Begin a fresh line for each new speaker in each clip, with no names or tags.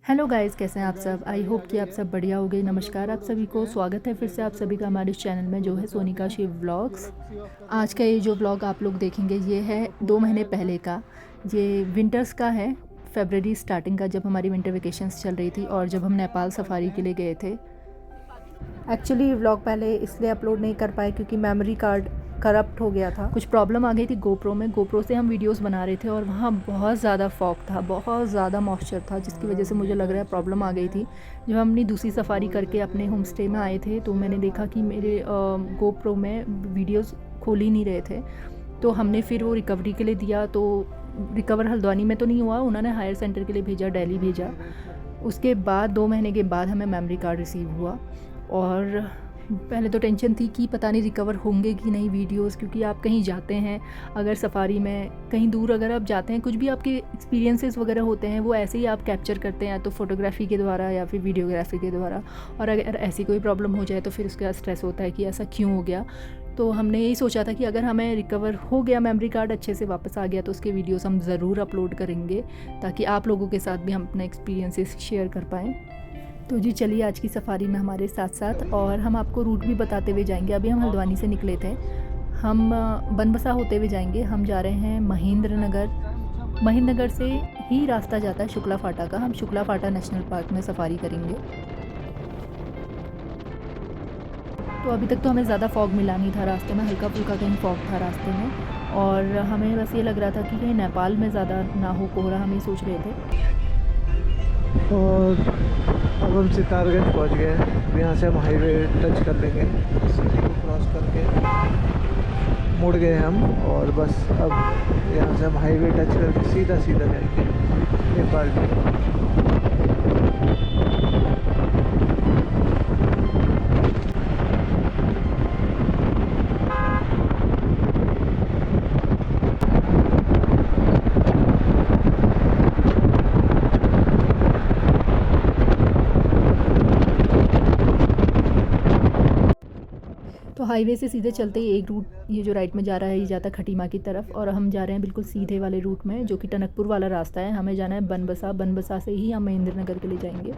Hello guys, कैसे हैं आप सब। आई होप कि आप सब बढ़िया हो गए। नमस्कार आप सभी को, स्वागत है फिर से आप सभी का हमारे इस चैनल में जो है सोनिका शिव व्लॉग्स। आज का ये जो व्लॉग आप लोग देखेंगे ये है 2 महीने पहले का। ये विंटर्स का है, फरवरी स्टार्टिंग का, जब हमारी विंटर वेकेशंस चल रही थी और जब हम नेपाल सफारी के लिए गए थे। एक्चुअली व्लॉग पहले इसलिए अपलोड नहीं कर पाए क्योंकि मेमोरी कार्ड करप्ट हो गया था, कुछ प्रॉब्लम आ गई थी गोप्रो में। गोप्रो से हम वीडियोस बना रहे थे और वहाँ बहुत ज़्यादा फॉग था, बहुत ज़्यादा मॉइस्चर था, जिसकी वजह से मुझे लग रहा है प्रॉब्लम आ गई थी। जब हम अपनी दूसरी सफारी करके अपने होम स्टे में आए थे तो मैंने देखा कि मेरे गोप्रो में वीडियोज़ खोल ही नहीं रहे थे। तो हमने फिर वो रिकवरी के लिए दिया, तो रिकवर हल्द्वानी में तो नहीं हुआ, उन्होंने हायर सेंटर के लिए भेजा, दिल्ली भेजा। उसके बाद 2 महीने के बाद हमें मेमोरी कार्ड रिसीव हुआ और पहले तो टेंशन थी कि पता नहीं रिकवर होंगे कि नहीं वीडियोस, क्योंकि आप कहीं जाते हैं, अगर सफारी में कहीं दूर अगर आप जाते हैं, कुछ भी आपके एक्सपीरियंसेस वगैरह होते हैं वो ऐसे ही आप कैप्चर करते हैं, तो फोटोग्राफी के द्वारा या फिर वीडियोग्राफी के द्वारा। और अगर ऐसी कोई प्रॉब्लम हो जाए तो फिर उसका स्ट्रेस होता है कि ऐसा क्यों हो गया। तो हमने यही सोचा था कि अगर हमें रिकवर हो गया, मेमोरी कार्ड अच्छे से वापस आ गया, तो उसके वीडियोस हम ज़रूर अपलोड करेंगे ताकि आप लोगों के साथ भी हम अपना एक्सपीरियंसेस शेयर कर पाएँ। तो जी चलिए आज की सफारी में हमारे साथ साथ, और हम आपको रूट भी बताते हुए जाएंगे। अभी हम हल्द्वानी से निकले थे, हम बनबसा होते हुए जाएंगे। हम जा रहे हैं महेंद्र नगर। महेंद्र नगर से ही रास्ता जाता है शुक्ला फाटा का। हम शुक्ला फाटा नेशनल पार्क में सफारी करेंगे। तो अभी तक तो हमें ज़्यादा फॉग मिला नहीं था रास्ते में, हल्का फुल्का कहीं फॉग था रास्ते में, और हमें बस ये लग रहा था कि कहीं नेपाल में ज़्यादा ना हो कोहरा, हम ये सोच रहे थे।
और अब हम सितारगंज पहुंच गए हैं। यहाँ से हम हाईवे टच कर लेंगे, सिटी को क्रॉस करके मुड़ गए हम, और बस अब यहाँ से हम हाईवे टच करके सीधा सीधा जाएंगे नेपाल की।
तो हाईवे से सीधे चलते ही एक रूट, ये जो राइट में जा रहा है, ये जाता है खटीमा की तरफ, और हम जा रहे हैं बिल्कुल सीधे वाले रूट में जो कि टनकपुर वाला रास्ता है। हमें जाना है बनबसा। बनबसा से ही हम महेंद्र नगर के लिए जाएंगे।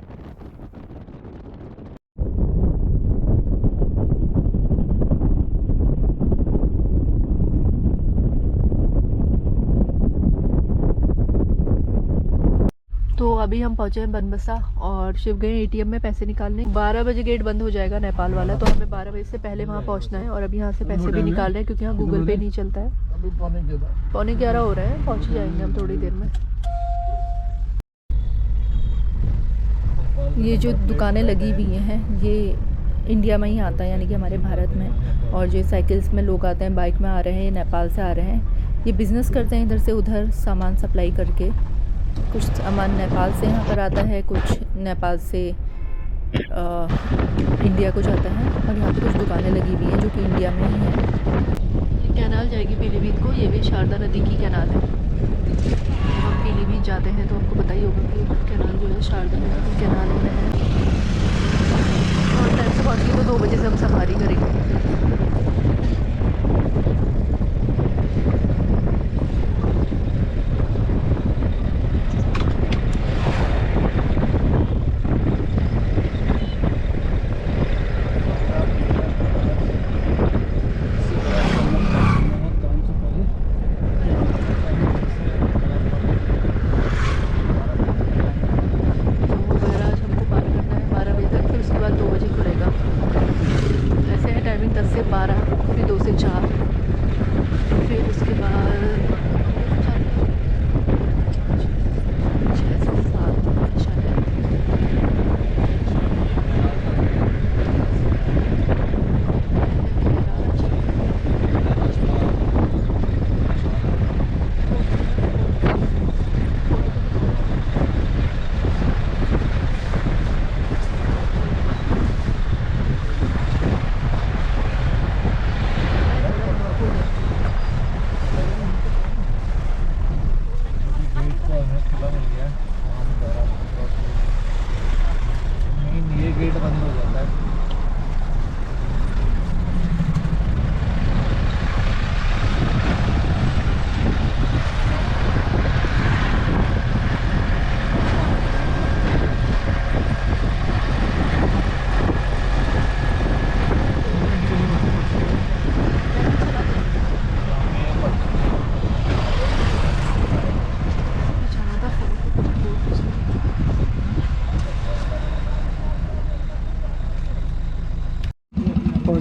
तो अभी हम पहुँचे हैं बनबसा और शिव गए एटीएम में पैसे निकालने। 12 बजे गेट बंद हो जाएगा नेपाल वाला, तो हमें 12 बजे से पहले वहाँ पहुँचना है। और अभी यहाँ से पैसे भी निकाल रहे हैं क्योंकि यहाँ गूगल पे नहीं चलता है।
अभी
11:15 हो रहे हैं, पहुँच ही जाएंगे हम थोड़ी देर में। ये जो दुकानें लगी हुई हैं ये इंडिया में ही आता है, यानी कि हमारे भारत में। और जो साइकिल्स में लोग आते हैं, बाइक में आ रहे हैं, ये नेपाल से आ रहे हैं। ये बिज़नेस करते हैं, इधर से उधर सामान सप्लाई करके। कुछ सामान नेपाल से यहाँ पर आता है, कुछ नेपाल से इंडिया को जाता है। और यहाँ पे कुछ दुकानें लगी हुई हैं जो कि इंडिया में ही हैं। ये कैनाल जाएगी पीलीभीत को, ये भी शारदा नदी की कैनाल है। जब हम पीलीभीत जाते हैं तो आपको पता ही होगा कि कैनाल जो है शारदा नदी की कैनाल में है। और टाइम से पहुँच गए तो 2 बजे से हम सफारी करेंगे।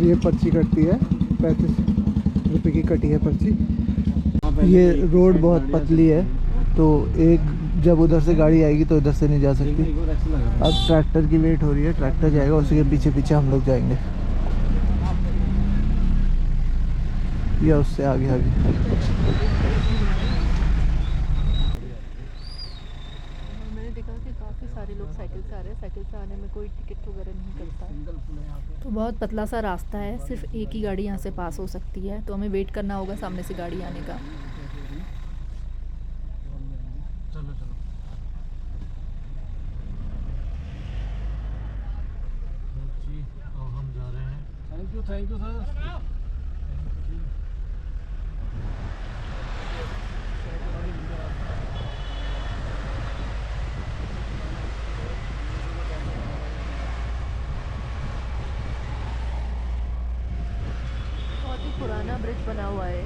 ये पर्ची कटती है, 35 रुपये की कटी है पर्ची। ये रोड बहुत पतली है, तो एक जब उधर से गाड़ी आएगी तो इधर से नहीं जा सकती। अब ट्रैक्टर की वेट हो रही है, ट्रैक्टर जाएगा, उसी के पीछे पीछे हम लोग जाएंगे या उससे आगे आगे।
मैंने देखा कि काफ़ी सारे लोग साइकिल से आ रहे हैं, साइकिल से आने में कोई टिकट वगैरह नहीं करता। तो बहुत पतला सा रास्ता है, सिर्फ एक ही गाड़ी यहाँ से पास हो सकती है, तो हमें वेट करना होगा सामने से गाड़ी आने का।
चलो चलो जी, अब हम जा रहे हैं। Thank you sir.
बहुत ही पुराना ब्रिज बना हुआ है।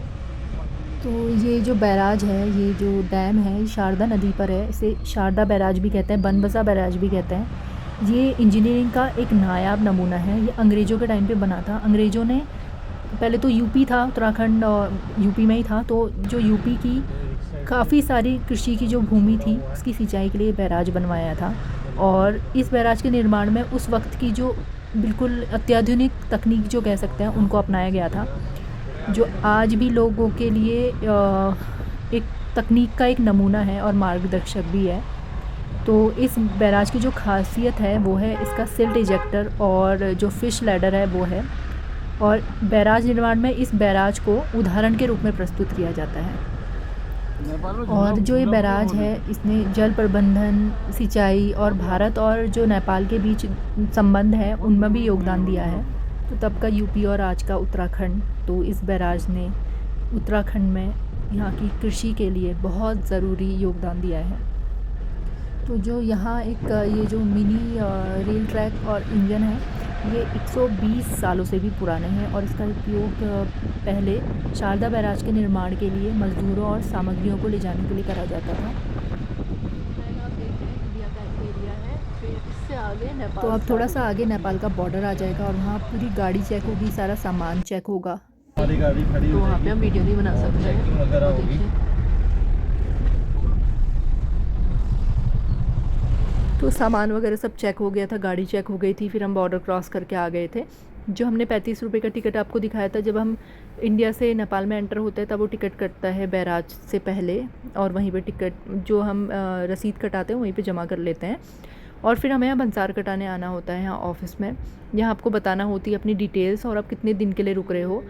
तो ये जो बैराज है, ये जो डैम है, ये शारदा नदी पर है। इसे शारदा बैराज भी कहते हैं, बनबसा बैराज भी कहते हैं। ये इंजीनियरिंग का एक नायाब नमूना है। ये अंग्रेज़ों के टाइम पे बना था। अंग्रेज़ों ने पहले तो यूपी था, उत्तराखंड और यूपी में ही था, तो जो यूपी की काफ़ी सारी कृषि की जो भूमि थी उसकी सिंचाई के लिए बैराज बनवाया था। और इस बैराज के निर्माण में उस वक्त की जो बिल्कुल अत्याधुनिक तकनीक जो कह सकते हैं उनको अपनाया गया था, जो आज भी लोगों के लिए एक तकनीक का एक नमूना है और मार्गदर्शक भी है। तो इस बैराज की जो खासियत है वो है इसका सिल्ट इजेक्टर और जो फ़िश लैडर है वो है। और बैराज निर्माण में इस बैराज को उदाहरण के रूप में प्रस्तुत किया जाता है। और जो ये बैराज है इसने जल प्रबंधन, सिंचाई और भारत और जो नेपाल के बीच संबंध है उनमें भी योगदान दिया है। तो तब का यूपी और आज का उत्तराखंड, तो इस बैराज ने उत्तराखंड में यहाँ की कृषि के लिए बहुत ज़रूरी योगदान दिया है। तो जो यहाँ एक ये जो मिनी रेल ट्रैक और इंजन है, ये 120 सालों से भी पुराने हैं और इसका उपयोग पहले शारदा बैराज के निर्माण के लिए मज़दूरों और सामग्रियों को ले जाने के लिए करा जाता था। तो अब थोड़ा सा आगे नेपाल का बॉर्डर आ जाएगा और वहाँ पूरी गाड़ी चेक होगी, सारा सामान चेक होगा।
गाड़ी खड़ी
तो वहाँ पे हम वीडियो भी बना सकते हैं। तो सामान वगैरह सब चेक हो गया था, गाड़ी चेक हो गई थी, फिर हम बॉर्डर क्रॉस करके आ गए थे। जो हमने 35 रुपये का टिकट आपको दिखाया था, जब हम इंडिया से नेपाल में एंटर होते हैं तब वो टिकट कटता है बैराज से पहले, और वहीं पे टिकट जो हम रसीद कटाते हैं वहीं पे जमा कर लेते हैं। और फिर हमें यहाँ भंसार कटाने आना होता है यहाँ ऑफिस में। यहाँ आपको बताना होती है अपनी डिटेल्स और आप कितने दिन के लिए रुक रहे हो।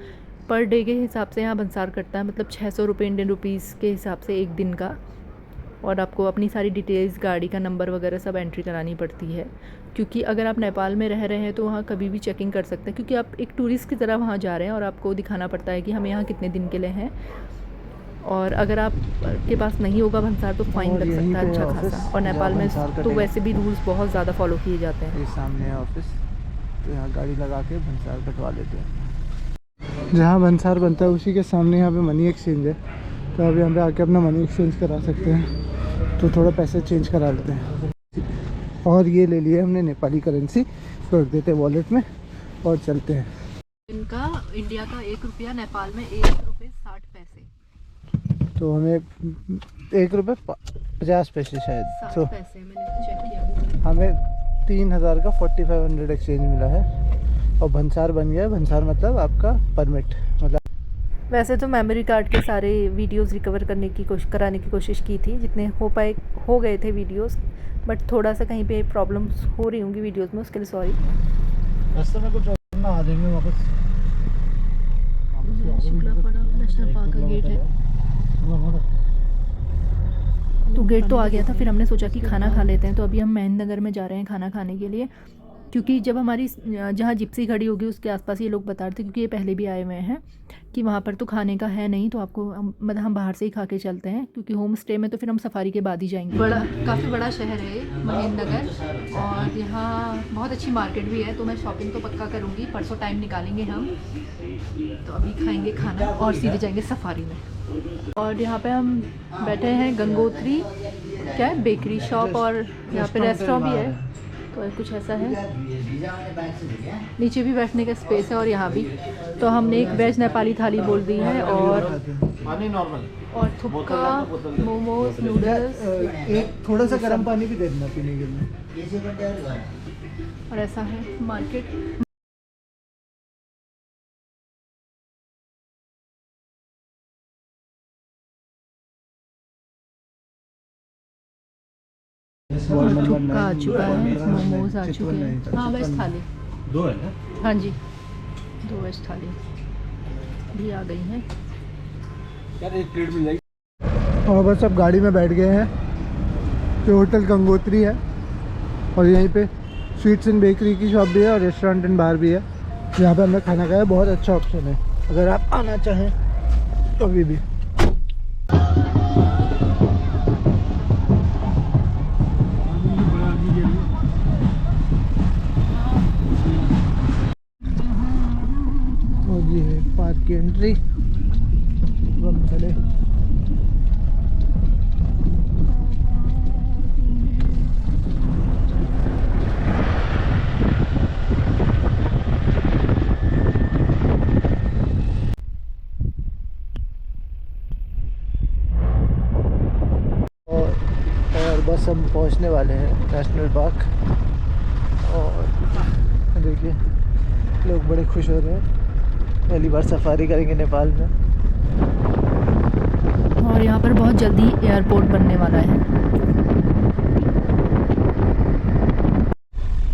पर डे के हिसाब से यहाँ भंसार कटता है, मतलब 600 रुपये इंडियन रुपीज़ के हिसाब से एक दिन का। और आपको अपनी सारी डिटेल्स, गाड़ी का नंबर वगैरह सब एंट्री करानी पड़ती है, क्योंकि अगर आप नेपाल में रह रहे हैं तो वहाँ कभी भी चेकिंग कर सकते हैं, क्योंकि आप एक टूरिस्ट की तरह वहाँ जा रहे हैं और आपको दिखाना पड़ता है कि हम यहाँ कितने दिन के लिए हैं। और अगर आप के पास नहीं होगा भंसार तो फाइन लग सकता है अच्छा खासा। और नेपाल में तो वैसे भी रूल्स बहुत ज़्यादा फॉलो किए जाते हैं।
ये सामने है ऑफिस, तो यहाँ गाड़ी लगा के भंसार कटवा लेते हैं। जहाँ भंसार बनता है उसी के सामने यहाँ पे मनी एक्सचेंज है, तो अब यहाँ पे आके अपना मनी एक्सचेंज करा सकते हैं। तो थोड़ा पैसे चेंज करा लेते हैं। और ये ले लिए हमने नेपाली करेंसी, तो रख देते हैं वॉलेट में और चलते हैं।
इनका इंडिया का 1 रुपया, नेपाल में 1 रुपये 60 पैसे।
तो हमें 1 रुपये 50 पैसे शायद,
60 पैसे मैंने चेक किया।
हमें 3000 का 4500 एक्सचेंज मिला है और भंसार बन गया है। भंसार मतलब आपका परमिट, मतलब
वैसे तो मेमोरी कार्ड के सारे वीडियोस रिकवर करने की कराने की कोशिश की थी, जितने हो गए थे वीडियोस, बट थोड़ा सा कहीं पे प्रॉब्लम्स हो रही होंगी वीडियोस में, उसके लिए सॉरी।
रास्ते में कुछ ना आ जाएंगे वापस।
नेशनल पार्क का गेट है, तो गेट तो आ गया था। फिर हमने सोचा कि खाना खा लेते हैं, तो अभी हम महेंद्र नगर में जा रहे हैं खाना खाने के लिए, क्योंकि जब हमारी जहाँ जिप्सी खड़ी होगी उसके आसपास ये लोग बता रहे थे, क्योंकि ये पहले भी आए हुए हैं, कि वहाँ पर तो खाने का है नहीं, तो आपको मतलब हम बाहर से ही खा के चलते हैं, क्योंकि होम स्टे में तो फिर हम सफारी के बाद ही जाएंगे। काफ़ी बड़ा शहर है महेंद्र नगर, और यहाँ बहुत अच्छी मार्केट भी है, तो मैं शॉपिंग तो पक्का करूँगी। परसों टाइम निकालेंगे हम, तो अभी खाएँगे खाना और सीधे जाएंगे सफारी में। और यहाँ पे हम बैठे हैं गंगोत्री क्या है बेकरी शॉप, और यहाँ पे रेस्टोरेंट भी है। तो कुछ ऐसा है। नीचे भी बैठने का स्पेस है और यहाँ भी। तो हमने एक वेज नेपाली थाली बोल दी है और
पानी नॉर्मल
और थुक्का, मोमोज, नूडल्स
एक थोड़ा सा गर्म पानी भी दे देना पीने के लिए।
और ऐसा है मार्केट। थुक्का आ चुका है, मोमोज आ चुके हैं। हाँ वेज थाली
2 है ना?
हाँ जी 2 वेज थाली भी आ गई हैं।
यार एक प्लेट मिल जाएगी।
और बस अब गाड़ी में बैठ गए हैं। जो होटल गंगोत्री है और यहीं पे स्वीट्स एंड बेकरी की शॉप भी है और रेस्टोरेंट एंड बार भी है। यहाँ पे हमने खाना खाया, बहुत अच्छा ऑप्शन है अगर आप आना चाहें तो अभी भी। और ये है पार्क की एंट्री। हम चले और बस हम पहुंचने वाले हैं नेशनल पार्क। और देखिए लोग बड़े खुश हो रहे हैं, पहली बार सफारी करेंगे नेपाल में।
और यहाँ पर बहुत जल्दी एयरपोर्ट बनने वाला है।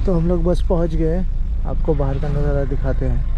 तो हम लोग बस पहुंच गए, आपको बाहर का नज़ारा दिखाते हैं।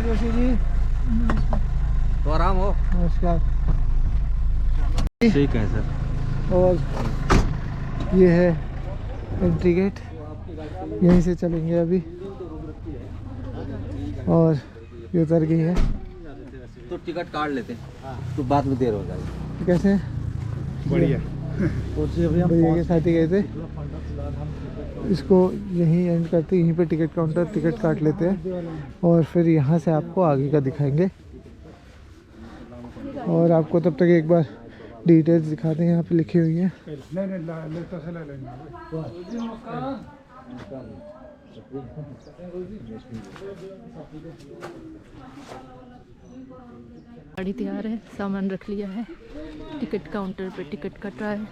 जोशी जी
तो आराम हो।
नमस्कार।
ठीक है सर।
और ये है एंट्री गेट, यहीं से चलेंगे अभी। और ये उतर गई है
तो टिकट काट लेते हैं तो बाद में देर हो जाएगी।
कैसे
बढ़िया।
भैया के साथ ही गए थे। इसको यहीं एंड करते, यहीं पे टिकट काउंटर टिकट काट लेते हैं और फिर यहाँ से आपको आगे का दिखाएंगे। और आपको तब तक एक बार डिटेल्स दिखाते हैं, यहाँ पे लिखी हुई है।
गाड़ी तैयार है, सामान रख लिया है, टिकट काउंटर पे टिकट कट रहा है।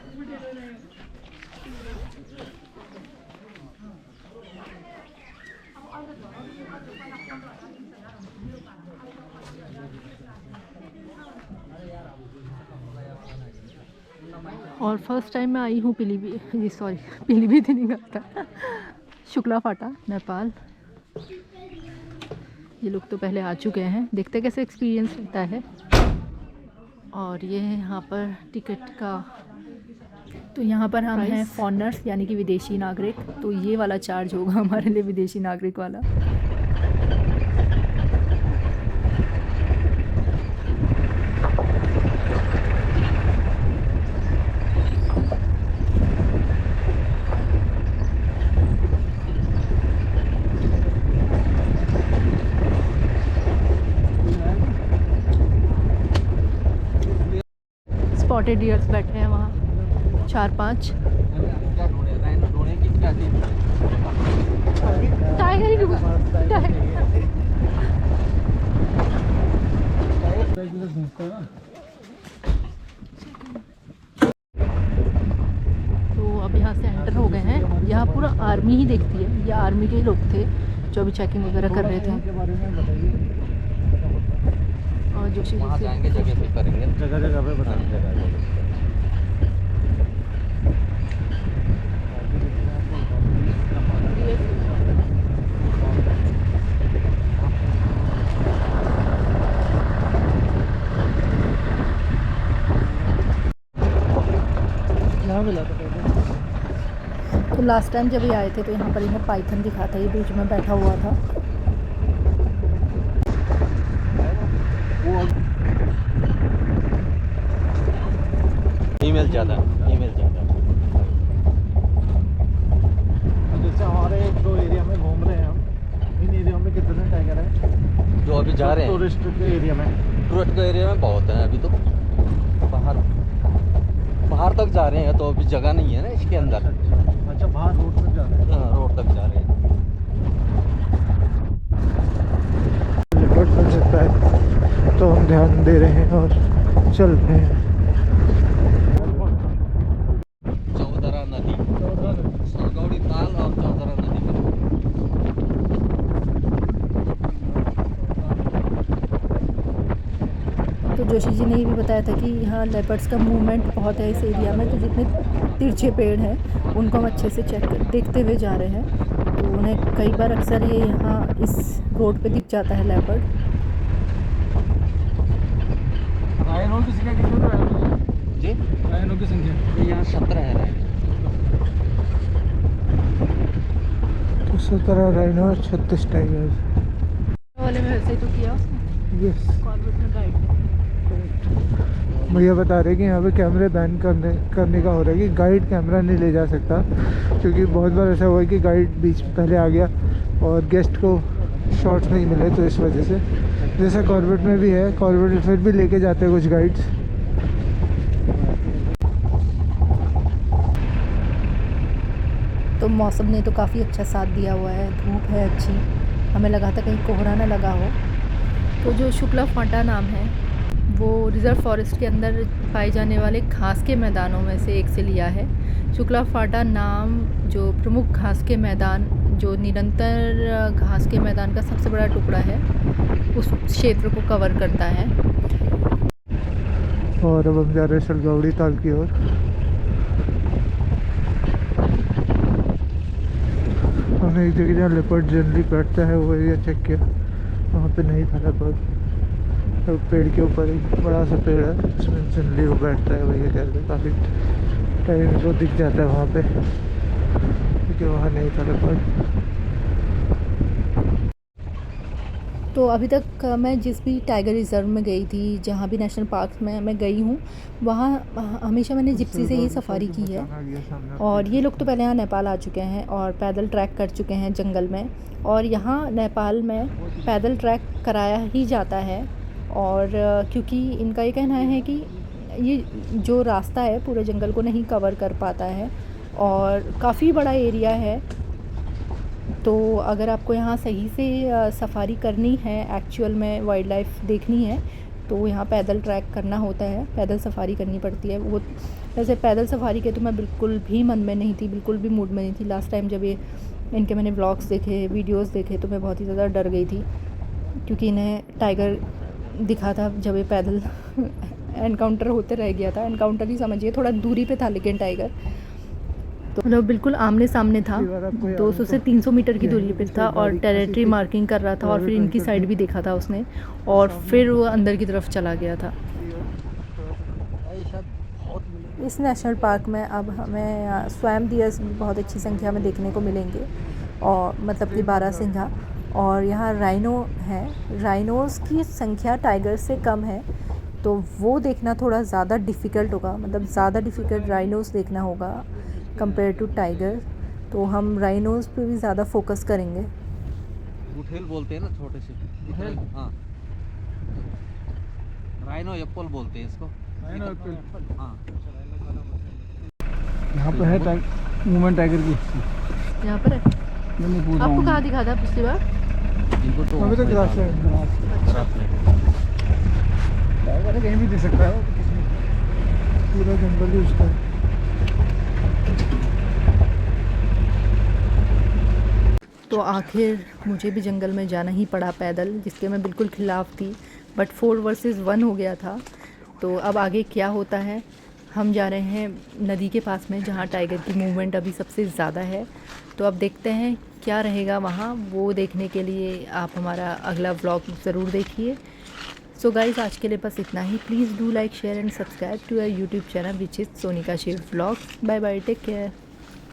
और फर्स्ट टाइम मैं आई हूँ पीलीभीत नहीं करता शुक्ला फाटा नेपाल। ये लोग तो पहले आ चुके हैं, देखते कैसे एक्सपीरियंस रहता है। और ये है यहाँ पर टिकट का। तो यहाँ पर हम हैं फॉरनर्स यानी कि विदेशी नागरिक, तो ये वाला चार्ज होगा हमारे लिए, विदेशी नागरिक वाला। स्पॉटेड डियर्स बैठे हैं वहाँ 4-5। टाइगर ही तो अब यहाँ से एंटर हो गए हैं। यहाँ पूरा आर्मी ही देखती है, ये आर्मी के ही लोग थे जो अभी चेकिंग वगैरह कर रहे थे। और जोशी
वहाँ जाएंगे, जगह पे करेंगे, जगह जगह पे बताएंगे जगह।
तो लास्ट टाइम जब ये आए थे तो यहाँ पर इन्हें पाइथन दिखा था, ये बीच में बैठा हुआ था।
ईमेल ज़्यादा।
जैसे हमारे 2 एरिया में घूम रहे हैं हम, इन एरिया में कितने टाइगर हैं
जो अभी जा रहे हैं
टूरिस्ट के एरिया में?
टूरिस्ट के एरिया में बहुत है अभी तो। बाहर तक जा रहे हैं तो अभी जगह नहीं है ना इसके अंदर।
अच्छा, बाहर रोड तक जा रहे हैं?
हाँ, रोड तक जा रहे हैं।
लिपर्ड मिल सकता है तो हम ध्यान दे रहे हैं और चल रहे हैं।
चौधरा नदी, सरगौड़ी ताल और चौधरा नदी में।
तो जोशी जी ने ये भी बताया था कि यहाँ लेपर्ड्स का मूवमेंट बहुत है इस एरिया में, तो जितने तिरछे पेड़ हैं उनको हम अच्छे से देखते हुए जा रहे हैं। तो उन्हें कई बार अक्सर ये यहाँ इस रोड पे दिख जाता है लेपर्ड।
राइनो की संख्या कितनी है
जी,
राइनो की संख्या?
ये यहाँ 17 है राइनो।
तो 17 राइनो और 36 टाइगर
वाले में वैसे ही तो किया उसने,
यस।
कॉर्बेट में गाइड।
भैया बता रहे कि यहाँ पे कैमरे बैन करने का हो रहा है कि गाइड कैमरा नहीं ले जा सकता, क्योंकि बहुत बार ऐसा हुआ है कि गाइड बीच में पहले आ गया और गेस्ट को शॉट्स नहीं मिले, तो इस वजह से। जैसा कॉर्बेट में भी है, कॉर्बेट फिर भी लेके जाते हैं कुछ गाइड्स।
तो मौसम ने तो काफ़ी अच्छा साथ दिया हुआ है, धूप है अच्छी, हमें लगा था कहीं कोहरा ना लगा हो। तो जो शुक्ला फाटा नाम है वो रिज़र्व फॉरेस्ट के अंदर पाए जाने वाले घास के मैदानों में से एक से लिया है। शुक्ला फाटा नाम जो प्रमुख घास के मैदान, जो निरंतर घास के मैदान का सबसे बड़ा टुकड़ा है, उस क्षेत्र को कवर करता है।
और अब हम जा रहे हैं सरगौड़ी ताल की ओर। हमने एक जगह जहाँ लेपर्ड जनरली बैठता है वो एरिया चेक किया, वहाँ पे नहीं था लेपर्ड। तो पेड़ के ऊपर एक बड़ा सा पेड़ है जिसमें जनरली वो बैठता है, वही कह रहे काफ़ी टाइम को दिख जाता है वहाँ पे, क्योंकि वहाँ नहीं था लेपर्ड।
तो अभी तक मैं जिस भी टाइगर रिज़र्व में गई थी, जहाँ भी नेशनल पार्क में मैं गई हूँ, वहाँ हमेशा मैंने जिप्सी से ही सफारी की है। और ये लोग तो पहले यहाँ नेपाल आ चुके हैं और पैदल ट्रैक कर चुके हैं जंगल में, और यहाँ नेपाल में पैदल ट्रैक कराया ही जाता है। और क्योंकि इनका ये कहना है कि ये जो रास्ता है पूरे जंगल को नहीं कवर कर पाता है और काफ़ी बड़ा एरिया है। तो अगर आपको यहाँ सही से सफारी करनी है, एक्चुअल में वाइल्ड लाइफ देखनी है, तो यहाँ पैदल ट्रैक करना होता है, पैदल सफारी करनी पड़ती है। वो वैसे पैदल सफारी के तो मैं बिल्कुल भी मन में नहीं थी, बिल्कुल भी मूड में नहीं थी। लास्ट टाइम जब ये इनके मैंने व्लॉग्स देखे, वीडियोस देखे, तो मैं बहुत ही ज़्यादा डर गई थी, क्योंकि इन्हें टाइगर दिखा था जब ये पैदल एनकाउंटर होते रह गया था। एनकाउंटर ही समझिए, थोड़ा दूरी पे था लेकिन टाइगर तो मतलब बिल्कुल आमने सामने था। 200 से 300 मीटर की दूरी पे था और टेरिटरी मार्किंग कर रहा था, और फिर इनकी साइड भी देखा था उसने, और फिर वो अंदर की तरफ चला गया था। इस नेशनल पार्क में अब हमें स्वयं डियर्स बहुत अच्छी संख्या में देखने को मिलेंगे, और मतलब कि 12 सिंघा। और यहाँ राइनो है, राइनोज़ की संख्या टाइगर से कम है, तो वो देखना थोड़ा ज़्यादा डिफ़िकल्ट होगा, मतलब ज़्यादा डिफ़िकल्ट राइनोज़ देखना होगा कंपेयर टू टाइगर। तो हम राइनोज़ पे भी ज़्यादा फोकस करेंगे।
गुठेल बोलते हैं ना, छोटे से गुठेल। हाँ, राइनो एप्पल बोलते हैं इसको।
Rhino Apple.
हाँ,
यहाँ पे है मूवमेंट टाइगर की।
यहाँ पर है, आपको कहाँ दिखा था पिछली बार?
इनको तो
अभी तो ग्रासलैंड टाइगर कहीं भी दिख सकता है, पूरा जंगल ही उसका है।
तो आखिर मुझे भी जंगल में जाना ही पड़ा पैदल, जिसके मैं बिल्कुल खिलाफ़ थी, बट 4 वर्सेस 1 हो गया था। तो अब आगे क्या होता है, हम जा रहे हैं नदी के पास में जहाँ टाइगर की मूवमेंट अभी सबसे ज़्यादा है। तो अब देखते हैं क्या रहेगा वहाँ, वो देखने के लिए आप हमारा अगला व्लॉग ज़रूर देखिए। सो गाइस, आज के लिए बस इतना ही। Please do like, share and subscribe to our YouTube channel which is Sonika Shiv vlogs. Bye bye, take care.